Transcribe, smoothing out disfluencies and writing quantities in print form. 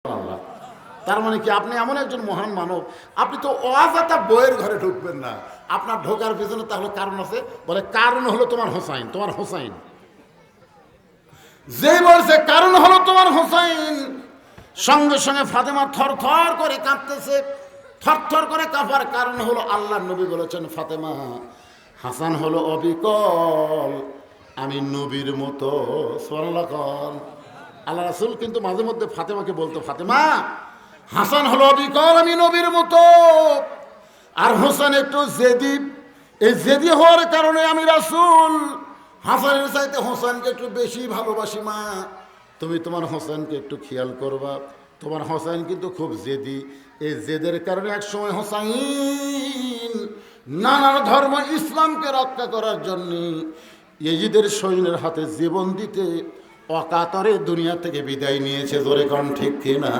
আল্লাহ। তার মানে কি আপনি এমন একজন মহান মানব, আপনি তো অজাতা বইয়ের ঘরে ঢুকবেন না। আপনার ঢোকার পেছনে তাহলে কারণ আছে। বলে কারণ হলো তোমার হোসাইন, তোমার হোসাইন। যে বলছে কারণ হলো তোমার হোসাইন, সঙ্গে সঙ্গে ফাতেমা থর থর করে কাঁপতেছে। থর থর করে কাঁপার কারণ হলো আল্লাহ নবী বলেছেন, ফাতেমা হাসান হলো অবিকল, আমি নবীর মতো। সুবহানাল্লাহ কন। আল্লাহ রাসূল কিন্তু মাঝে মধ্যে ফাতেমাকে বলতো, ফাতেমা হাসান হলো অবিকল, আমি নবীর মতো। আর হোসেন একটু জেদি, এই জেদি হওয়ার কারণে আমি রাসূল হাসানের চাইতে হোসেনকে একটু বেশি ভালোবাসি। মা তুমি তোমার হোসেনকে একটু খেয়াল করবা, তোমার হোসেন কিন্তু খুব জেদি। এই জেদের কারণে এক সময় হোসাইন নানান ধর্ম ইসলামকে রক্ষা করার জন্য ইয়েজিদের সৈন্যের হাতে জীবন দিতে অকাতরে দুনিয়া থেকে বিদায় নিয়েছে। জোরে কোন ঠিক কিনা?